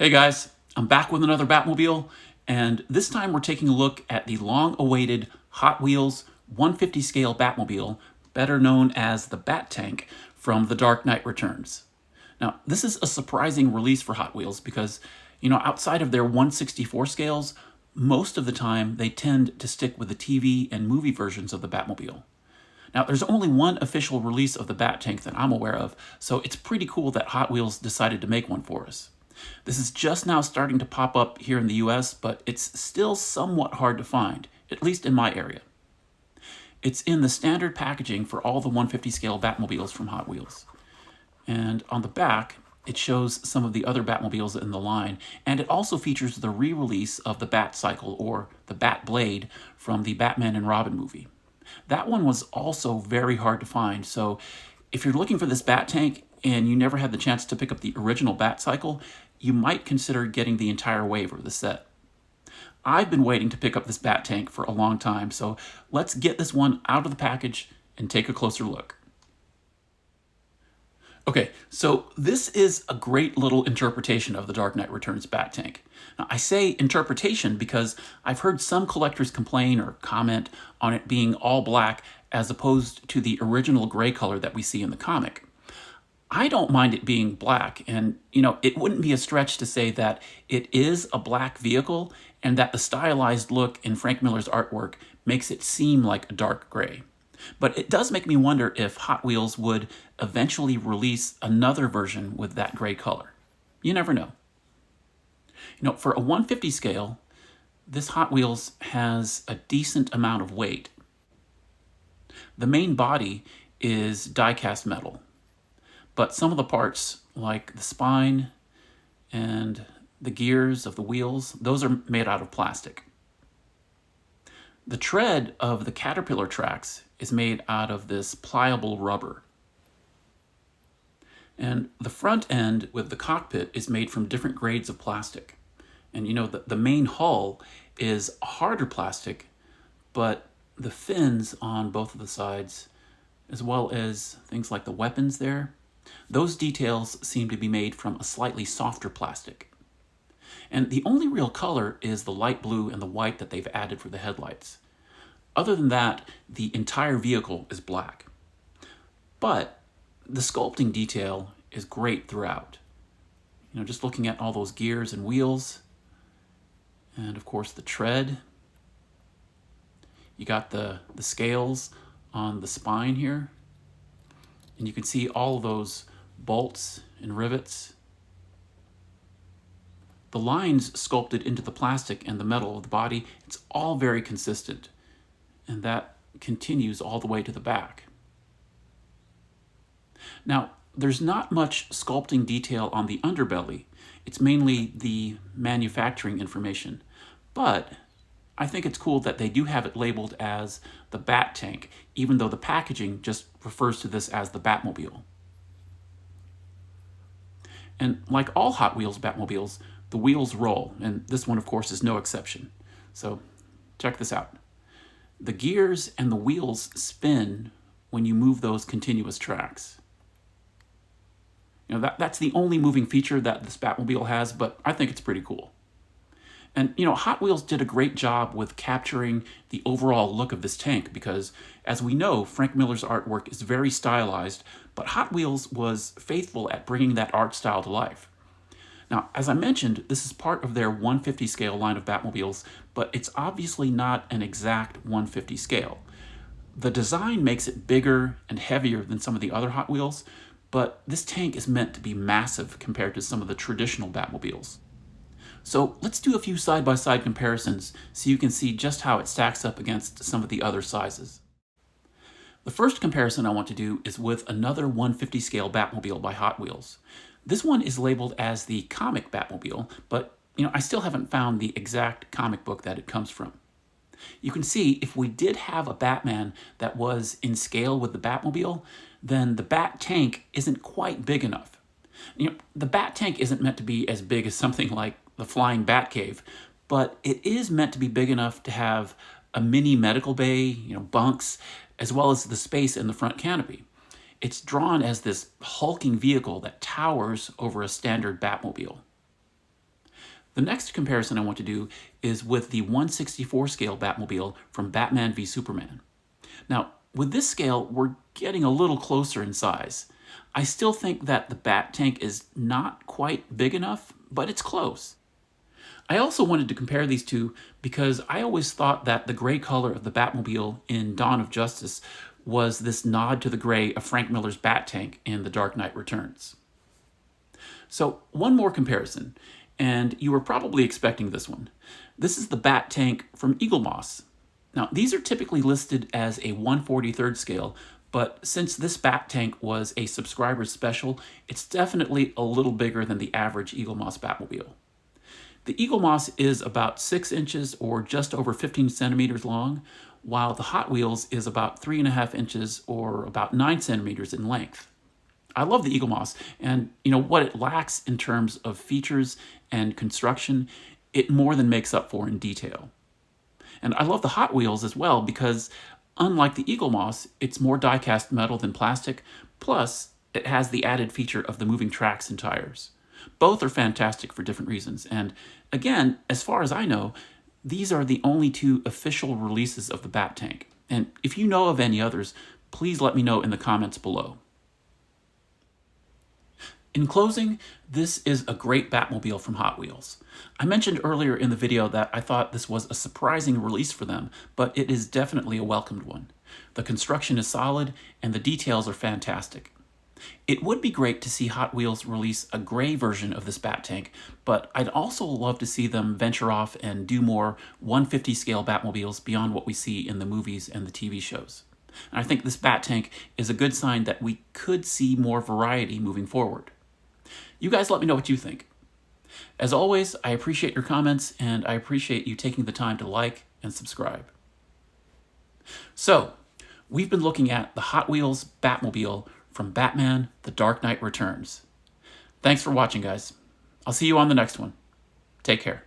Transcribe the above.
Hey guys, I'm back with another Batmobile, and this time we're taking a look at the long-awaited Hot Wheels 150 scale Batmobile, better known as the Bat Tank from The Dark Knight Returns. Now, this is a surprising release for Hot Wheels because, outside of their 1/64 scales, most of the time they tend to stick with the TV and movie versions of the Batmobile. Now, there's only one official release of the Bat Tank that I'm aware of, so it's pretty cool that Hot Wheels decided to make one for us. This is just now starting to pop up here in the US, but it's still somewhat hard to find, at least in my area. It's in the standard packaging for all the 150 scale Batmobiles from Hot Wheels. And on the back, it shows some of the other Batmobiles in the line, and it also features the re-release of the Bat Cycle, or the Bat Blade, from the Batman and Robin movie. That one was also very hard to find, so if you're looking for this Bat Tank and you never had the chance to pick up the original Bat Cycle, you might consider getting the entire wave of the set. I've been waiting to pick up this Bat Tank for a long time, so let's get this one out of the package and take a closer look. Okay, so this is a great little interpretation of the Dark Knight Returns Bat Tank. Now, I say interpretation because I've heard some collectors complain or comment on it being all black as opposed to the original gray color that we see in the comic. I don't mind it being black, and it wouldn't be a stretch to say that it is a black vehicle and that the stylized look in Frank Miller's artwork makes it seem like a dark gray. But it does make me wonder if Hot Wheels would eventually release another version with that gray color. You never know. For a 150 scale, this Hot Wheels has a decent amount of weight. The main body is die-cast metal, but some of the parts, like the spine and the gears of the wheels, those are made out of plastic. The tread of the Caterpillar tracks is made out of this pliable rubber. And the front end with the cockpit is made from different grades of plastic. And the main hull is harder plastic, but the fins on both of the sides, as well as things like the weapons there, those details seem to be made from a slightly softer plastic. And the only real color is the light blue and the white that they've added for the headlights. Other than that, the entire vehicle is black. But the sculpting detail is great throughout. Just looking at all those gears and wheels, and of course the tread. You got the scales on the spine here, and you can see all of those bolts and rivets. The lines sculpted into the plastic and the metal of the body, it's all very consistent. And that continues all the way to the back. Now, there's not much sculpting detail on the underbelly. It's mainly the manufacturing information. But I think it's cool that they do have it labeled as the Bat Tank, even though the packaging just refers to this as the Batmobile. And like all Hot Wheels Batmobiles, the wheels roll, and this one, of course, is no exception. So check this out. The gears and the wheels spin when you move those continuous tracks. That's the only moving feature that this Batmobile has, but I think it's pretty cool. And, Hot Wheels did a great job with capturing the overall look of this tank because, as we know, Frank Miller's artwork is very stylized, but Hot Wheels was faithful at bringing that art style to life. Now, as I mentioned, this is part of their 150 scale line of Batmobiles, but it's obviously not an exact 150 scale. The design makes it bigger and heavier than some of the other Hot Wheels, but this tank is meant to be massive compared to some of the traditional Batmobiles. So let's do a few side-by-side comparisons so you can see just how it stacks up against some of the other sizes. The first comparison I want to do is with another 150 scale Batmobile by Hot Wheels. This one is labeled as the comic Batmobile, but I still haven't found the exact comic book that it comes from. You can see if we did have a Batman that was in scale with the Batmobile, then the Bat Tank isn't quite big enough. The Bat Tank isn't meant to be as big as something like the flying Batcave, but it is meant to be big enough to have a mini medical bay, bunks, as well as the space in the front canopy. It's drawn as this hulking vehicle that towers over a standard Batmobile. The next comparison I want to do is with the 1/64 scale Batmobile from Batman v Superman. Now, with this scale, we're getting a little closer in size. I still think that the Bat tank is not quite big enough, but it's close. I also wanted to compare these two because I always thought that the gray color of the Batmobile in Dawn of Justice was this nod to the gray of Frank Miller's Bat tank in The Dark Knight Returns. So, one more comparison, and you were probably expecting this one. This is the Bat tank from Eaglemoss. Now, these are typically listed as a 1/43rd scale, but since this Bat tank was a subscriber special, it's definitely a little bigger than the average Eaglemoss Batmobile. The Eaglemoss is about 6 inches or just over 15 centimeters long, while the Hot Wheels is about 3.5 inches or about 9 centimeters in length. I love the Eaglemoss, and what it lacks in terms of features and construction, it more than makes up for in detail. And I love the Hot Wheels as well because, unlike the Eaglemoss, it's more die-cast metal than plastic, plus it has the added feature of the moving tracks and tires. Both are fantastic for different reasons, and again, as far as I know, these are the only two official releases of the Bat tank. And if you know of any others, please let me know in the comments below. In closing, this is a great Batmobile from Hot Wheels. I mentioned earlier in the video that I thought this was a surprising release for them, but it is definitely a welcomed one. The construction is solid, and the details are fantastic. It would be great to see Hot Wheels release a gray version of this Bat tank, but I'd also love to see them venture off and do more 1/50 scale Batmobiles beyond what we see in the movies and the TV shows. And I think this Bat tank is a good sign that we could see more variety moving forward. You guys let me know what you think. As always, I appreciate your comments, and I appreciate you taking the time to like and subscribe. So, we've been looking at the Hot Wheels Batmobile from Batman: The Dark Knight Returns. Thanks for watching, guys. I'll see you on the next one. Take care.